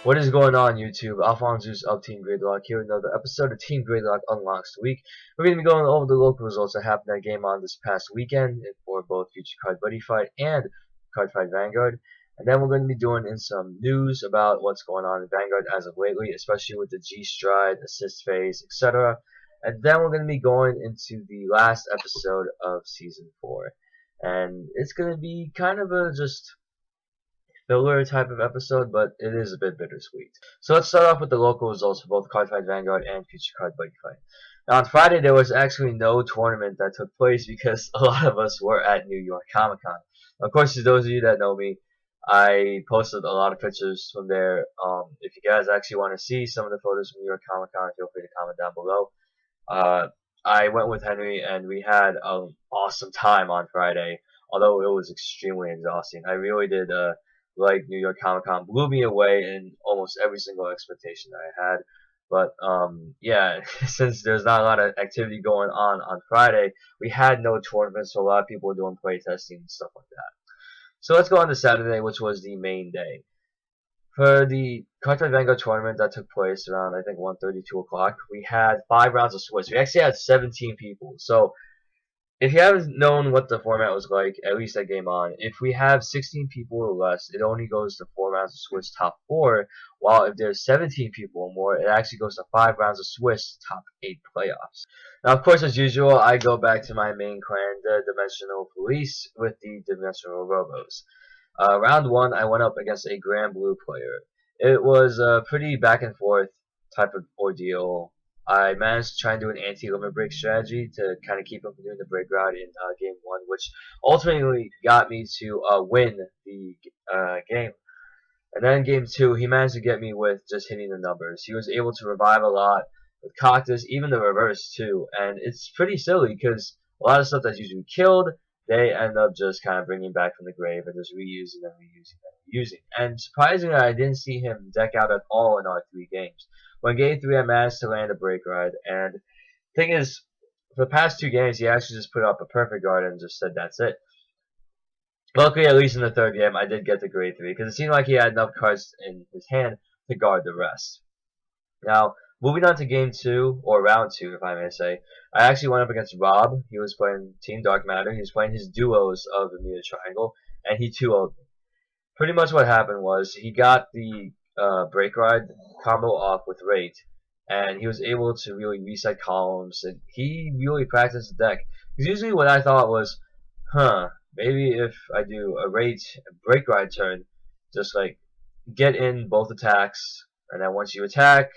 What is going on, YouTube? AlphonZeus of Team Gradelock here with another episode of Team Gradelock Unlocks the Week. We're going to be going over the local results that happened that game on this past weekend for both Future Card Buddy Fight and Cardfight Vanguard. And then we're going to be doing in some news about what's going on in Vanguard as of lately, especially with the G-Stride, assist phase, etc. And then we're going to be going into the last episode of Season 4. And it's going to be kind of a just filler type of episode, but it is a bit bittersweet. So let's start off with the local results for both Cardfight Vanguard and Future Card Buddy Fight. Now on Friday there was actually no tournament that took place because a lot of us were at New York Comic Con. Of course, to those of you that know me, I posted a lot of pictures from there. If you guys actually want to see some of the photos from New York Comic Con, feel free to comment down below. I went with Henry and we had an awesome time on Friday, although it was extremely exhausting. I really did like New York Comic Con blew me away in almost every single expectation that I had. But yeah, since there's not a lot of activity going on Friday, we had no tournaments, so a lot of people were doing playtesting and stuff like that. So let's go on to Saturday, which was the main day. For the Cardfight Vanguard tournament that took place around, I think, 1:30, 2 o'clock, we had 5 rounds of Swiss. We actually had 17 people. So if you haven't known what the format was like, at least at Game On, if we have 16 people or less, it only goes to 4 rounds of Swiss top 4, while if there's 17 people or more, it actually goes to 5 rounds of Swiss top 8 playoffs. Now, of course, as usual, I go back to my main clan, the Dimensional Police, with the Dimensional Robos. Round 1, I went up against a Grand Blue player. It was a pretty back and forth type of ordeal. I managed to try and do an anti-limit break strategy to kind of keep him from doing the break route in game 1, which ultimately got me to win the game. And then in game 2, he managed to get me with just hitting the numbers. He was able to revive a lot with Cactus, even the reverse too. And it's pretty silly because a lot of stuff that's usually killed, they end up just kind of bringing back from the grave and just reusing and reusing and reusing. And surprisingly, I didn't see him deck out at all in our 3 games. When game 3, I managed to land a break ride, and the thing is, for the past 2 games, he actually just put up a perfect guard and just said that's it. Luckily, at least in the 3rd game, I did get the grade 3, because it seemed like he had enough cards in his hand to guard the rest. Now, moving on to game 2, or round 2, if I may say, I actually went up against Rob. He was playing Team Dark Matter. He was playing his duos of the Bermuda Triangle, and he 2-0'd me. Pretty much what happened was, he got the break ride combo off with rate, and he was able to really reset columns, and he really practiced the deck. Because usually what I thought was, maybe if I do a rate break ride turn, just like get in both attacks, and then once you attack,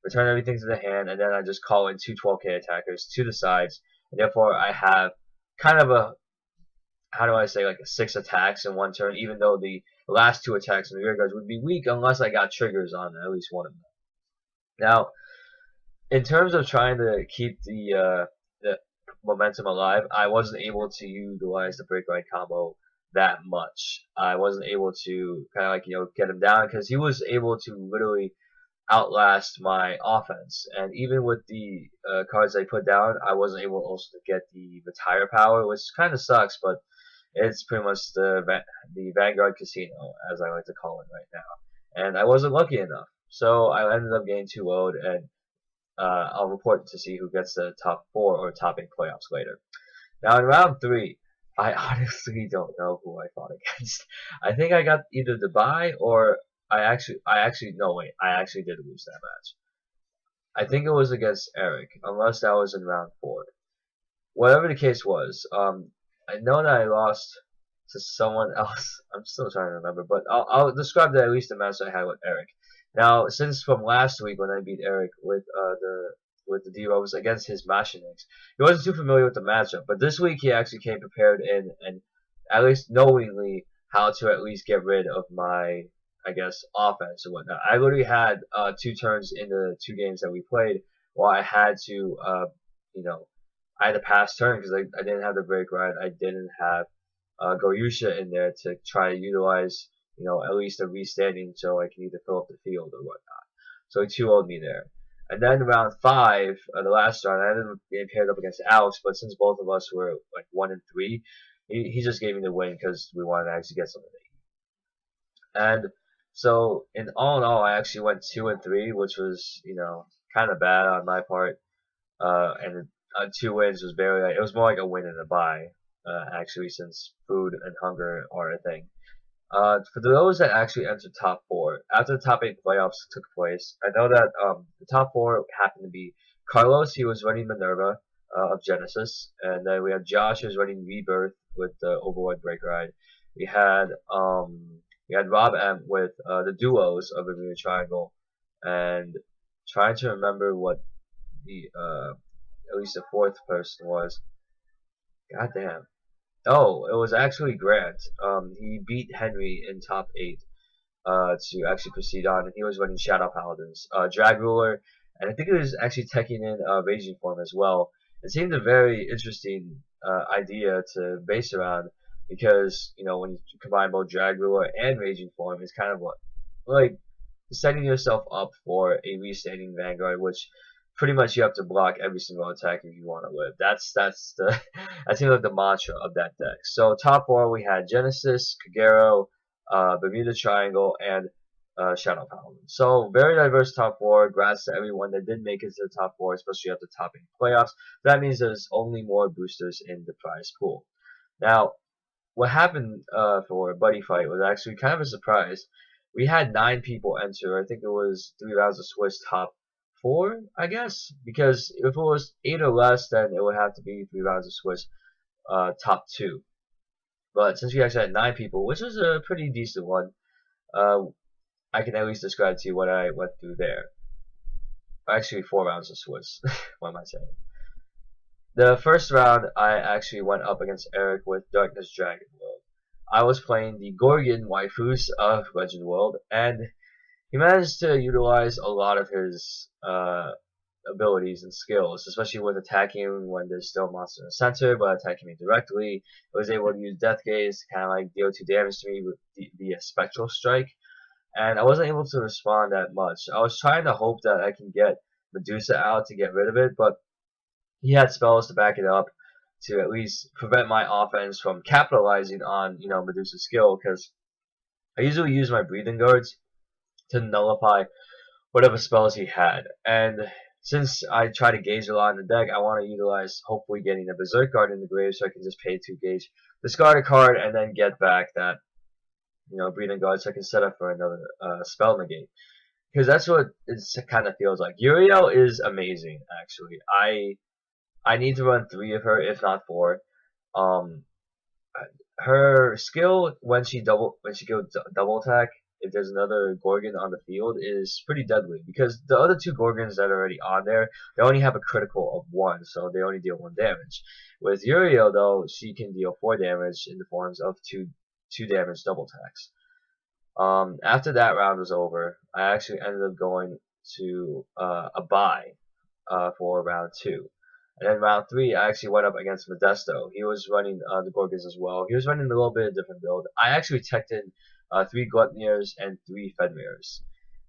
return everything to the hand, and then I just call in 2 12k attackers to the sides, and therefore I have kind of a, how do I say, like a 6 attacks in one turn, even though the last 2 attacks in the rear guards would be weak unless I got triggers on at least one of them. Now, in terms of trying to keep the momentum alive, I wasn't able to utilize the break ride combo that much. I wasn't able to kind of like, get him down because he was able to literally outlast my offense. And even with the cards I put down, I wasn't able also to get the retire power, which kind of sucks, but it's pretty much the Vanguard Casino, as I like to call it right now. And I wasn't lucky enough. So I ended up getting 2-0'd, and I'll report to see who gets the top 4 or top 8 playoffs later. Now in round 3, I honestly don't know who I fought against. I think I got either the bye or I actually did lose that match. I think it was against Eric, unless that was in round 4. Whatever the case was, I know that I lost to someone else. I'm still trying to remember, but I'll describe that at least the match I had with Eric. Now, since from last week when I beat Eric with the D-Robes against his Machinix, he wasn't too familiar with the matchup, but this week he actually came prepared in and at least knowingly how to at least get rid of my, I guess, offense and whatnot. I literally had 2 turns in the 2 games that we played while I had to, I had a pass turn because I didn't have the break ride. I didn't have Goryusha in there to try to utilize, at least a restanding so I can either fill up the field or whatnot. So he 2-0'd me there. And then round 5, the last round, I ended up getting paired up against Alex, but since both of us were like 1 and 3, he just gave me the win because we wanted to actually get something to eat. And So in all, I actually went 2-3, which was kind of bad on my part. And 2 wins was barely. It was more like a win and a bye, actually, since food and hunger are a thing. For those that actually entered top 4, after the top 8 playoffs took place, I know that the top 4 happened to be Carlos. He was running Minerva of Genesis, and then we had Josh, who was running Rebirth with the Overlord Break Ride. We had Rob M with the duos of Bermuda Triangle, and trying to remember what the at least the 4th person was. God damn. Oh, it was actually Grant. He beat Henry in top 8 to actually proceed on, and he was running Shadow Paladins, Drag Ruler, and I think it was actually teching in Raging Form as well. It seemed a very interesting idea to base around because when you combine both Drag Ruler and Raging Form, it's kind of like setting yourself up for a restanding Vanguard, which pretty much you have to block every single attack if you want to live. That's the that seems like the mantra of that deck. So top 4 we had Genesis, Kagero, Bermuda Triangle, and Shadow Paladin. So very diverse top 4. Congrats to everyone that did make it to the top 4, especially at the top 8 playoffs. That means there's only more boosters in the prize pool. Now, what happened for Buddy Fight was actually kind of a surprise. We had 9 people enter. I think it was 3 rounds of Swiss top 4, I guess, because if it was 8 or less, then it would have to be 3 rounds of Swiss top 2. But since we actually had 9 people, which was a pretty decent one, I can at least describe to you what I went through there. Actually, 4 rounds of Swiss. What am I saying? The first round, I actually went up against Eric with Darkness Dragon World. I was playing the Gorgon waifus of Legend World, and he managed to utilize a lot of his abilities and skills, especially with attacking when there's still a monster in the center, but attacking me directly. I was able to use Death Gaze to kind of like deal 2 damage to me with the Spectral Strike, and I wasn't able to respond that much. I was trying to hope that I can get Medusa out to get rid of it, but he had spells to back it up to at least prevent my offense from capitalizing on Medusa's skill, because I usually use my Breathing Guards to nullify whatever spells he had. And since I try to gauge a lot in the deck, I want to utilize hopefully getting a Berserk Guard in the grave so I can just pay 2 gauge, discard a card, and then get back that Breathing Guard so I can set up for another spell negate. Because that's what it kind of feels like. Uriel is amazing, actually. I need to run 3 of her, if not 4. Her skill when she goes double attack, if there's another Gorgon on the field, is pretty deadly, because the other 2 Gorgons that are already on there, they only have a critical of 1, so they only deal 1 damage. With Uriel, though, she can deal 4 damage in the forms of 2 damage double attacks. After that round was over, I actually ended up going to a bye for round 2. And then round 3, I actually went up against Modesto. He was running the Gorgons as well. He was running a little bit of different build. I actually teched in 3 Gluttoniers and 3 Fenrir's,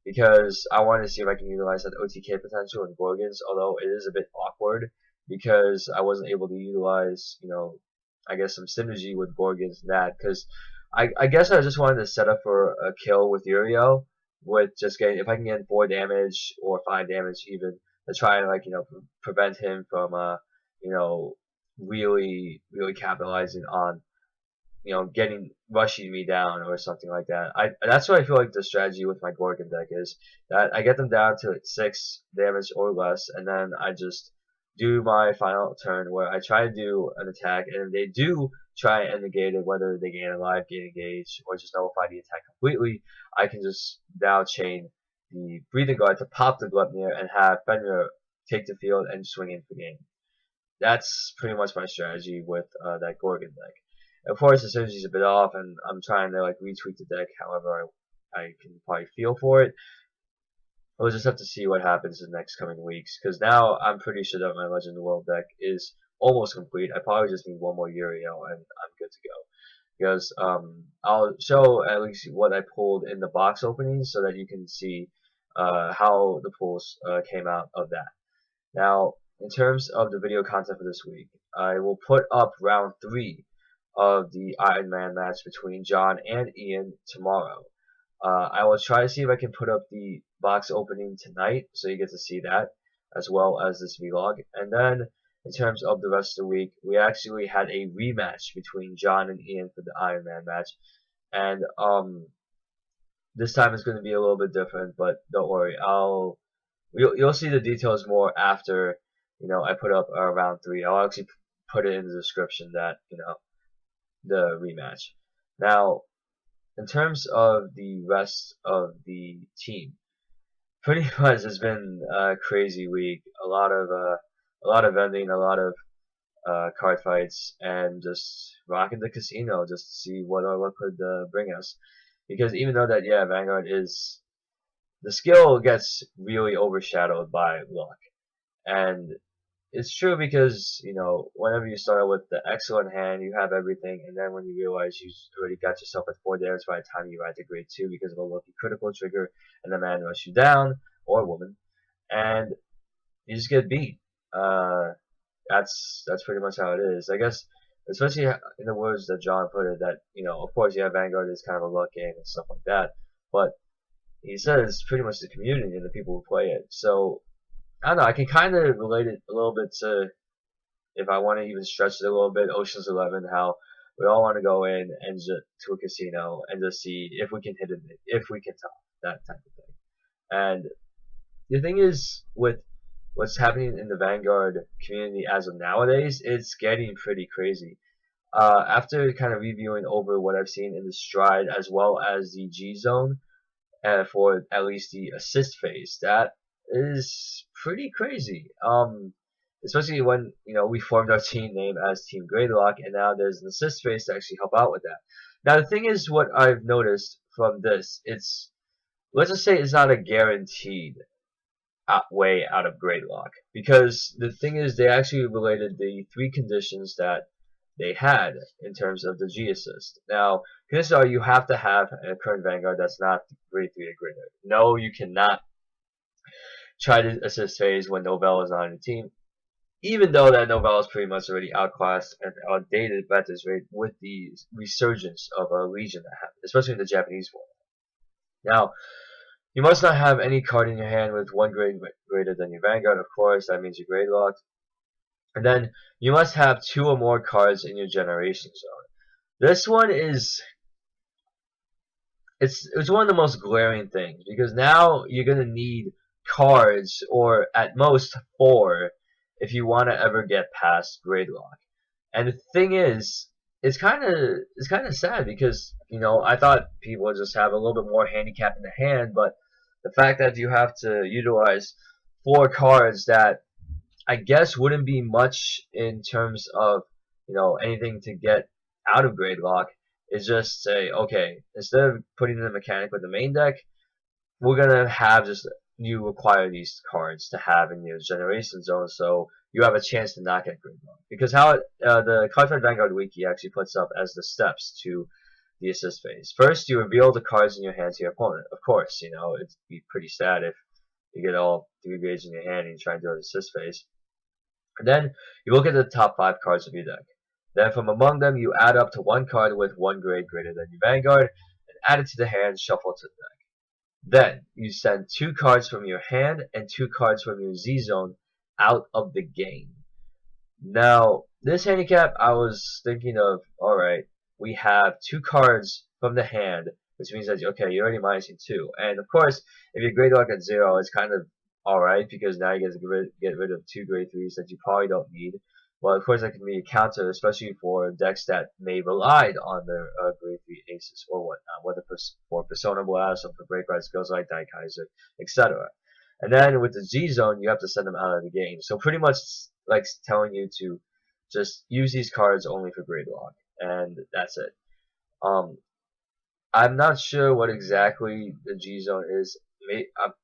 because I wanted to see if I can utilize that OTK potential in Gorgons, although it is a bit awkward because I wasn't able to utilize, I guess some synergy with Gorgons and that, because I guess I just wanted to set up for a kill with Uriel, with just getting, if I can get in 4 damage or 5 damage even, to try and prevent him from really capitalizing on rushing me down or something like that. That's what I feel like the strategy with my Gorgon deck is, that I get them down to 6 damage or less, and then I just do my final turn where I try to do an attack, and if they do try and negate it, whether they gain a life, gain engage, or just nullify the attack completely, I can just now chain the Breathing Guard to pop the Gluttonier and have Fenrir take the field and swing in for game. That's pretty much my strategy with that Gorgon deck. Of course, the synergy is a bit off, and I'm trying to retweak the deck however I can probably feel for it. We'll just have to see what happens in the next coming weeks, because now I'm pretty sure that my Legend of the World deck is almost complete. I probably just need 1 more Uriel and I'm good to go. Because I'll show at least what I pulled in the box openings so that you can see how the pulls came out of that. Now, in terms of the video content for this week, I will put up round 3 of the Iron Man match between John and Ian tomorrow. I will try to see if I can put up the box opening tonight, so you get to see that, as well as this vlog. And then, in terms of the rest of the week, we actually had a rematch between John and Ian for the Iron Man match. And, this time it's going to be a little bit different, but don't worry, you'll see the details more after, I put up round 3. I'll actually put it in the description that, the rematch. Now, in terms of the rest of the team, pretty much it's been a crazy week. A lot of ending, a lot of card fights, and just rocking the casino just to see what our luck could bring us. Because even though that, yeah, Vanguard is, the skill gets really overshadowed by luck. And it's true because, whenever you start with the excellent hand, you have everything, and then when you realize you already got yourself at 4 damage by the time you ride to grade 2 because of a lucky critical trigger, and the man rush you down, or woman, and you just get beat. That's pretty much how it is. I guess, especially in the words that John put it, that, of course, yeah, Vanguard is kind of a luck game and stuff like that, but he says it's pretty much the community and the people who play it. So, I don't know, I can kind of relate it a little bit to, if I want to even stretch it a little bit, Ocean's 11, how we all want to go in and just to a casino and just see if we can hit it, if we can top, that type of thing. And the thing is, with what's happening in the Vanguard community as of nowadays, it's getting pretty crazy. After kind of reviewing over what I've seen in the Stride as well as the G Zone, for at least the assist phase, that is pretty crazy. Especially when, we formed our team name as Team Gradelock, and now there's an assist phase to actually help out with that. Now the thing is, what I've noticed from this, let's just say it's not a guaranteed way out of Gradelock, because the thing is, they actually related the 3 conditions that they had in terms of the G assist. Now, conditions are you have to have a current Vanguard that's not grade 3 or greater. No, you cannot try to assist phase when Novell is not on your team, even though that Novell is pretty much already outclassed and outdated at this rate with the resurgence of a Legion that happened, especially in the Japanese format. Now, you must not have any card in your hand with 1 grade greater than your Vanguard, of course, that means you're grade locked. And then, you must have 2 or more cards in your generation zone. This one is, it's one of the most glaring things, because now you're going to need cards, or at most 4, if you want to ever get past Gradelock. And the thing is, it's kind of sad, because, I thought people would just have a little bit more handicap in the hand, but the fact that you have to utilize 4 cards that I guess wouldn't be much in terms of, anything to get out of Gradelock, is just say, okay, instead of putting in a mechanic with the main deck, we're gonna have just, you require these cards to have in your generation zone, so you have a chance to not get Gradelock. Because how the Cardfight Vanguard Wiki actually puts up as the steps to the assist phase. First, you reveal the cards in your hand to your opponent. Of course, it'd be pretty sad if you get all 3 grades in your hand and you try and do an assist phase. And then, you look at the top 5 cards of your deck. Then, from among them, you add up to 1 card with 1 grade greater than your Vanguard, and add it to the hand, shuffle to the deck. Then, you send 2 cards from your hand and 2 cards from your Z-Zone out of the game. Now, this handicap, I was thinking of, alright, we have 2 cards from the hand, which means that, okay, you're already minusing 2. And of course, if you're Gradelock at 0, it's kind of alright, because now you get to get rid of 2 grade 3s that you probably don't need. Well, of course, that can be a counter, especially for decks that may rely on their grade 3 aces or whatnot, whether for Persona Blast or for Break Ride skills like Die Kaiser, etc. And then with the Z-Zone, you have to send them out of the game. So pretty much like telling you to just use these cards only for Gradelock, and that's it. I'm not sure what exactly the G-Zone is.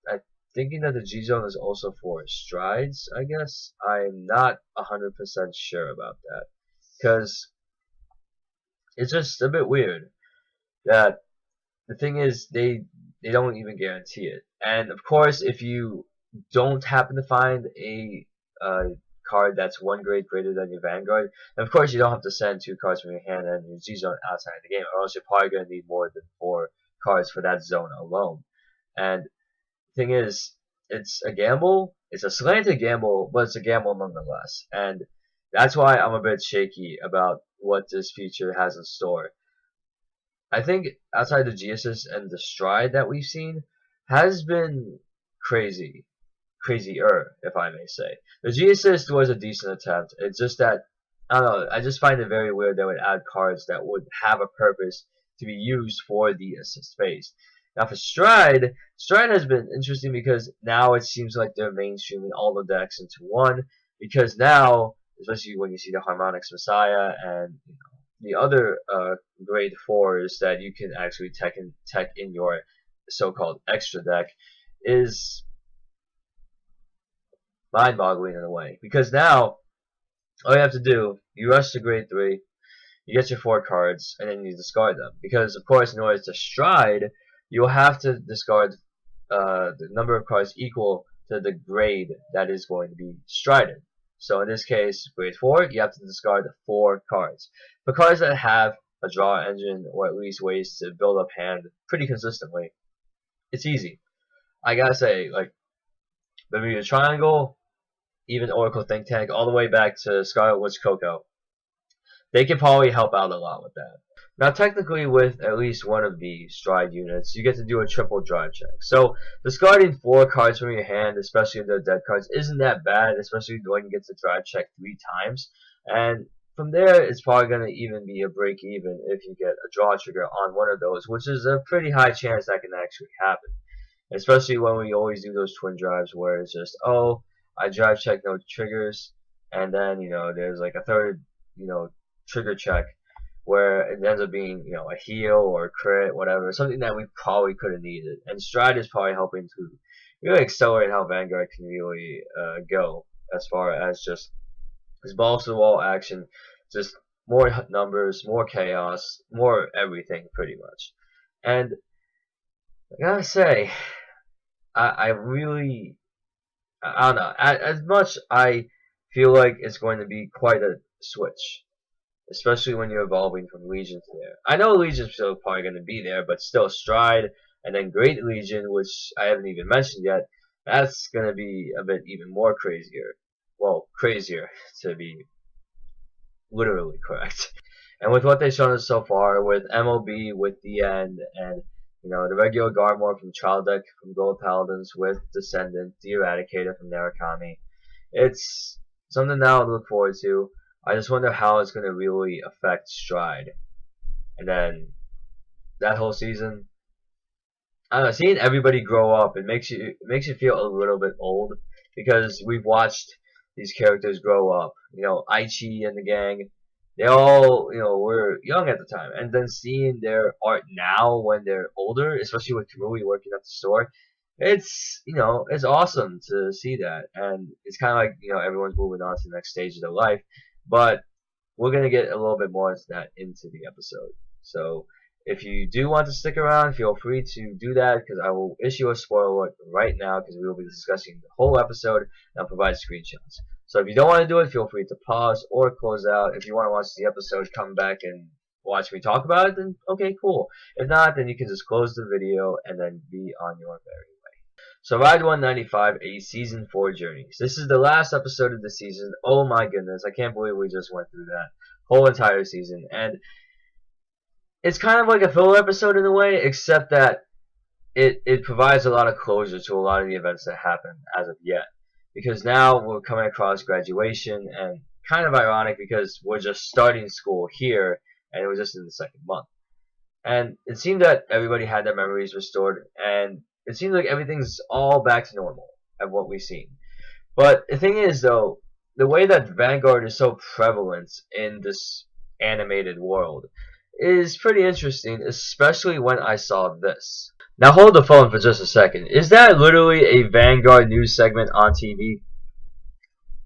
I'm thinking that the G-Zone is also for Strides, I guess. I'm not 100% sure about that, because it's just a bit weird that the thing is they don't even guarantee it. And of course, if you don't happen to find a card that's 1 grade greater than your Vanguard, and of course you don't have to send 2 cards from your hand and your Z-Zone outside the game, or else you're probably going to need more than 4 cards for that zone alone. And the thing is, it's a gamble. It's a slanted gamble, but it's a gamble nonetheless. And that's why I'm a bit shaky about what this future has in store. I think outside the G-Assist and the Stride that we've seen has been crazy. Crazier, if I may say. The G-Assist was a decent attempt. It's just that, I don't know, I just find it very weird they would add cards that would have a purpose to be used for the assist phase. Now for Stride, Stride has been interesting because now it seems like they're mainstreaming all the decks into one, because now, especially when you see the Harmonix Messiah and the other grade 4s that you can actually tech in your so-called extra deck, is mind-boggling in a way. Because now, all you have to do, you rush to grade 3, you get your 4 cards, and then you discard them. Because, of course, in order to Stride, you'll have to discard the number of cards equal to the grade that is going to be strided. So in this case, grade 4, you have to discard 4 cards. For cards that have a draw engine, or at least ways to build up hand pretty consistently, it's easy. I gotta say, like, Bermuda Triangle, even Oracle Think Tank, all the way back to Scarlet Witch Coco, they can probably help out a lot with that. Now technically with at least one of the Stride units, you get to do a triple drive check. So discarding 4 cards from your hand, especially if they're dead cards, isn't that bad, especially when you get to drive check 3 times. And from there, it's probably going to even be a break even if you get a draw trigger on one of those, which is a pretty high chance that can actually happen. Especially when we always do those twin drives where it's just, oh, I drive check no triggers, and then, there's like a third, trigger check where it ends up being, a heal or a crit, whatever, something that we probably could have needed. And Stride is probably helping to really accelerate how Vanguard can really go as far as just this balls to the wall action, just more numbers, more chaos, more everything pretty much. And I gotta say, I really, I don't know, as much I feel like it's going to be quite a switch. Especially when you're evolving from Legion to there. I know Legion's still probably going to be there, but still Stride and then Great Legion, which I haven't even mentioned yet, that's going to be a bit even more crazier. Well, crazier to be literally correct. And with what they've shown us so far, with MOB, with the end, and the regular Garmor from Trial Deck from Gold Paladins, with Descendant, the Eradicator from Narukami, it's something now to look forward to. I just wonder how it's going to really affect Stride. And then that whole season, I don't know, seeing everybody grow up, it makes you feel a little bit old, because we've watched these characters grow up. Aichi and the gang, they all, were young at the time. And then seeing their art now when they're older, especially with Kamui working at the store, it's, it's awesome to see that. And it's kind of like, everyone's moving on to the next stage of their life. But we're going to get a little bit more into that into the episode. So if you do want to stick around, feel free to do that, because I will issue a spoiler alert right now, because we will be discussing the whole episode and I'll provide screenshots. So if you don't want to do it, feel free to pause or close out. If you want to watch the episode, come back and watch me talk about it, then okay, cool. If not, then you can just close the video and then be on your merry way. So Ride 195, a Season 4 Journeys. This is the last episode of the season. Oh my goodness, I can't believe we just went through that whole entire season. And it's kind of like a filler episode in a way, except that it provides a lot of closure to a lot of the events that happened as of yet. Because now we're coming across graduation, and kind of ironic because we're just starting school here, and it was just in the 2nd month. And it seemed that everybody had their memories restored, and it seems like everything's all back to normal at what we've seen. But the thing is, though, the way that Vanguard is so prevalent in this animated world is pretty interesting, especially when I saw this. Now hold the phone for just a second. Is that literally a Vanguard news segment on TV?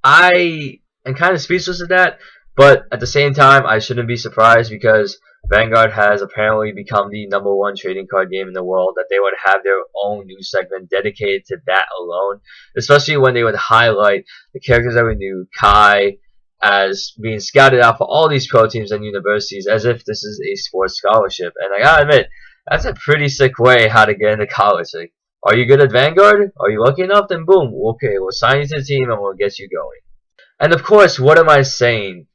I am kind of speechless at that, but at the same time, I shouldn't be surprised, because Vanguard has apparently become the #1 trading card game in the world, that they would have their own news segment dedicated to that alone, especially when they would highlight the characters that we knew, Kai, as being scouted out for all these pro teams and universities, as if this is a sports scholarship. And I gotta admit, That's a pretty sick way how to get into college. Like, are you good at Vanguard? Are you lucky enough? Then boom, okay, we'll sign you to the team and we'll get you going. And of course, what am I saying?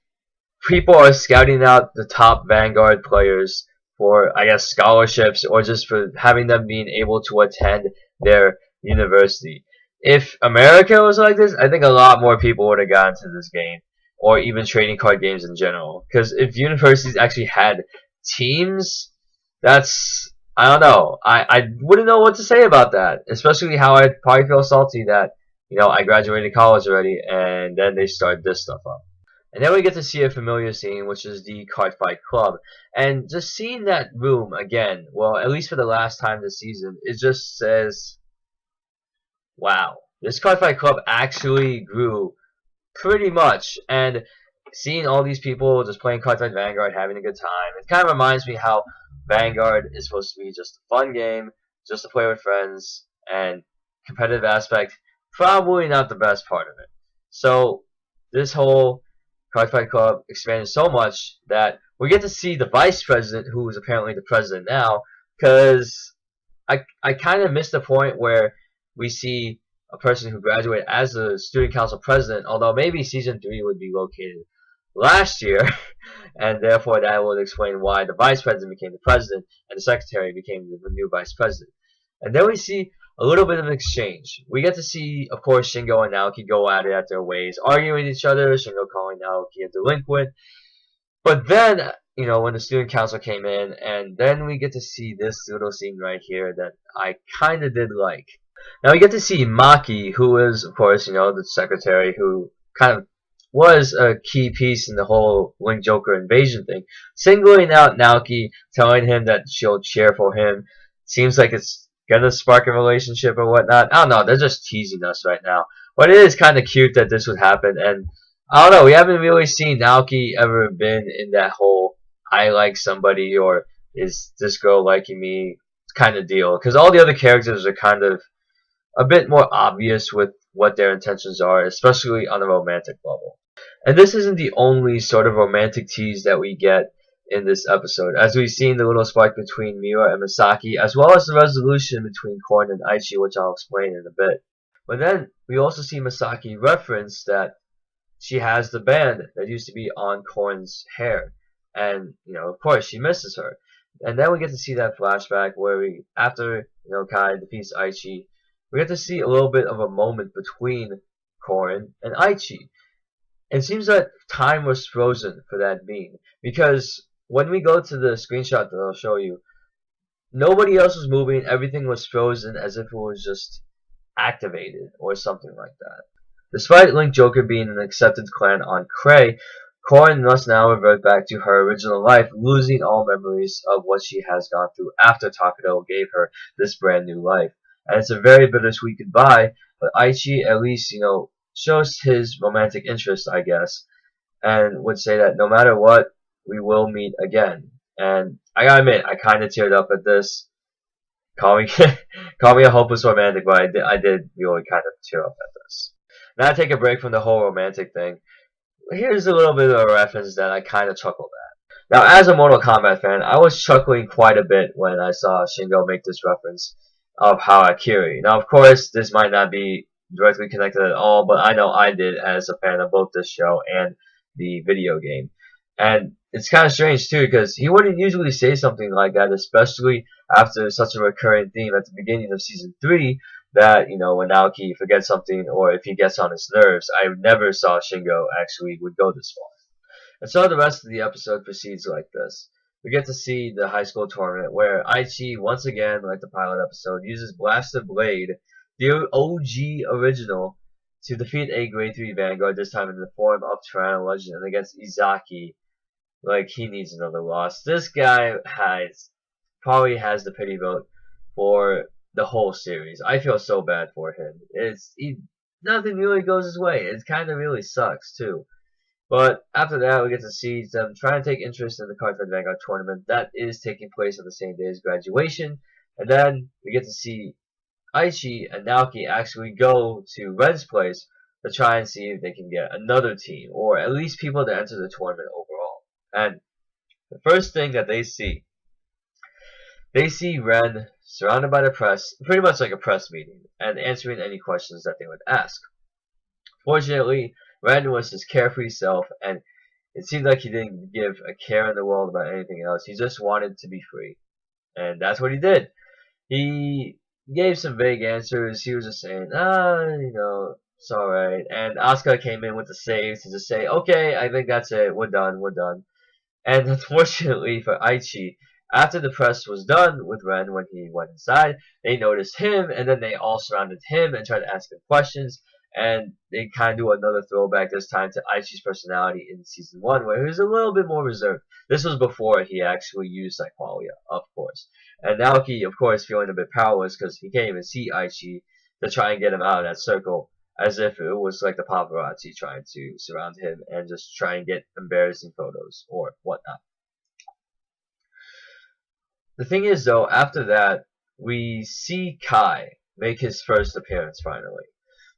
People are scouting out the top Vanguard players for, I guess, scholarships or just for having them being able to attend their university. If America was like this, I think a lot more people would have gotten to this game or even trading card games in general. Because if universities actually had teams, that's, I don't know. I wouldn't know what to say about that, especially how I'd probably feel salty that, I graduated college already and then they start this stuff up. And then we get to see a familiar scene, which is the Cardfight Club. And just seeing that room again, well, at least for the last time this season, it just says, wow, this Cardfight Club actually grew pretty much. And seeing all these people just playing Cardfight Vanguard, having a good time, it kind of reminds me how Vanguard is supposed to be just a fun game, just to play with friends, and competitive aspect, probably not the best part of it. So, this whole Cardfight Club expanded so much that we get to see the vice president, who is apparently the president now, because I kind of missed the point where we see a person who graduated as the student council president, although maybe season 3 would be located last year, and therefore that would explain why the vice president became the president and the secretary became the new vice president. And then we see a little bit of an exchange. We get to see, of course, Shingo and Naoki go at it at their ways, arguing with each other, Shingo calling Naoki a delinquent. But then, when the student council came in, and then we get to see this little scene right here that I kind of did like. Now we get to see Maki, who is, of course, the secretary, who kind of was a key piece in the whole Link Joker invasion thing, singling out Naoki, telling him that she'll cheer for him. Seems like it's gonna spark a relationship or whatnot. I don't know, they're just teasing us right now. But it is kind of cute that this would happen, and I don't know, we haven't really seen Naoki ever been in that whole I like somebody or is this girl liking me kind of deal. Because all the other characters are kind of a bit more obvious with what their intentions are, especially on a romantic level. And this isn't the only sort of romantic tease that we get in this episode, as we've seen the little spark between Miura and Misaki, as well as the resolution between Korn and Aichi, which I'll explain in a bit. But then we also see Misaki reference that she has the band that used to be on Korn's hair, and of course she misses her. And then we get to see that flashback where we, after Kai defeats Aichi, we get to see a little bit of a moment between Korn and Aichi. It seems that time was frozen for that being, because when we go to the screenshot that I'll show you, nobody else was moving, everything was frozen as if it was just activated or something like that. Despite Link Joker being an accepted clan on Cray, Korn must now revert back to her original life, losing all memories of what she has gone through after Takado gave her this brand new life. And it's a very bittersweet goodbye, but Aichi at least, shows his romantic interest, I guess, and would say that no matter what, we will meet again. And I gotta admit, I kind of teared up at this. Call me a hopeless romantic, but I did really kind of tear up at this. Now I take a break from the whole romantic thing. Here's a little bit of a reference that I kind of chuckled at. Now, as a Mortal Kombat fan, I was chuckling quite a bit when I saw Shingo make this reference of Harakiri. Now, of course, this might not be directly connected at all, but I know I did as a fan of both this show and the video game. And it's kind of strange too, because he wouldn't usually say something like that, especially after such a recurring theme at the beginning of season 3 that, when Naoki forgets something or if he gets on his nerves. I never saw Shingo actually would go this far. And so the rest of the episode proceeds like this. We get to see the high school tournament where Aichi, once again, like the pilot episode, uses Blaster Blade, the OG original, to defeat a grade 3 Vanguard, this time in the form of Tyranno Legend, and against Izaki. Like, he needs another loss. This guy probably has the pity vote for the whole series. I feel so bad for him. Nothing really goes his way. It kind of really sucks, too. But after that, we get to see them trying to take interest in the Cardfight Vanguard tournament that is taking place on the same day as graduation. And then we get to see Aichi and Naoki actually go to Ren's place to try and see if they can get another team, or at least people to enter the tournament overall. And the first thing that they see They see Ren surrounded by the press, pretty much like a press meeting, and answering any questions that they would ask. Fortunately, Ren was his carefree self, and it seemed like he didn't give a care in the world about anything else. He just wanted to be free. And that's what he did. He gave some vague answers. He was just saying, it's alright. And Asuka came in with the save to just say, okay, I think that's it. We're done. And unfortunately for Aichi, after the press was done with Ren when he went inside, they noticed him, and then they all surrounded him and tried to ask him questions. And they kind of do another throwback this time to Aichi's personality in Season 1, where he was a little bit more reserved. This was before he actually used Psyqualia, of course. And Naoki, of course, feeling a bit powerless because he can't even see Aichi to try and get him out of that circle, as if it was like the paparazzi trying to surround him and just try and get embarrassing photos or whatnot. The thing is, though, after that, we see Kai make his first appearance finally.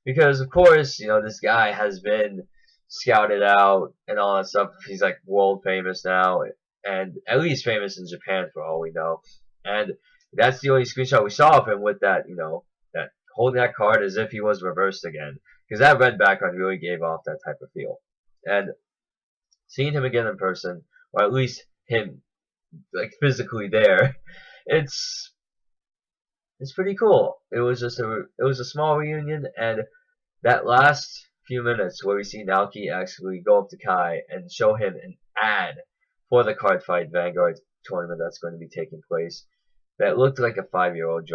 Because, of course, this guy has been scouted out and all that stuff. He's like world famous now, and at least famous in Japan for all we know. And that's the only screenshot we saw of him with that, that holding that card as if he was reversed again. Because that red background really gave off that type of feel. And seeing him again in person, or at least him like physically there, it's pretty cool. It was a small reunion, and that last few minutes where we see Naoki actually go up to Kai and show him an ad for the Cardfight Vanguard tournament that's going to be taking place, that looked like a 5-year-old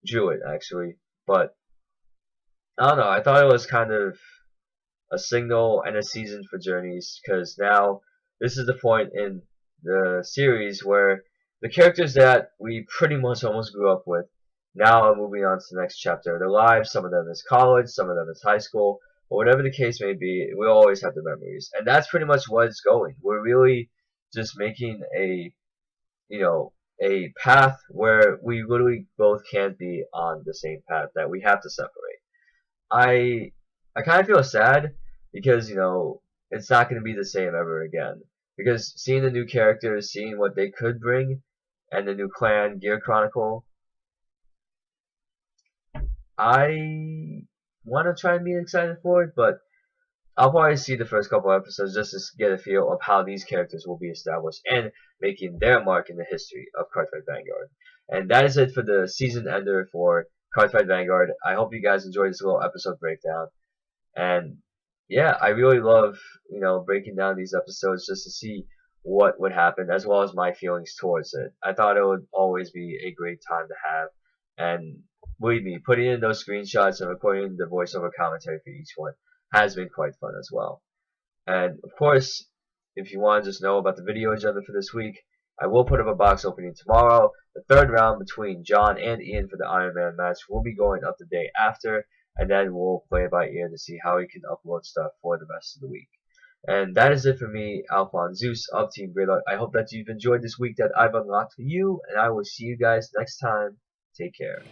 drew it actually, but I don't know, I thought it was kind of a signal and a season for Journeys, because now this is the point in the series where the characters that we pretty much almost grew up with now are moving on to the next chapter of their lives. Some of them is college, some of them is high school, but whatever the case may be, we'll always have the memories. And that's pretty much what it's going. We're really just making a path where we literally both can't be on the same path, that we have to separate. I kind of feel sad because, it's not going to be the same ever again. Because seeing the new characters, seeing what they could bring, and the new clan, Gear Chronicle, I want to try and be excited for it, but I'll probably see the first couple episodes just to get a feel of how these characters will be established and making their mark in the history of Cardfight Vanguard. And that is it for the season ender for Cardfight Vanguard. I hope you guys enjoyed this little episode breakdown. And yeah, I really love, breaking down these episodes just to see what would happen, as well as my feelings towards it. I thought it would always be a great time to have, and believe me, putting in those screenshots and recording the voiceover commentary for each one has been quite fun as well. And of course, if you want to just know about the video agenda for this week, I will put up a box opening tomorrow. The third round between John and Ian for the Iron Man match will be going up the day after, and then we'll play it by ear to see how we can upload stuff for the rest of the week. And that is it for me, AlphonZeus of Team Gradelock. I hope that you've enjoyed this week that I've unlocked for you, and I will see you guys next time. Take care.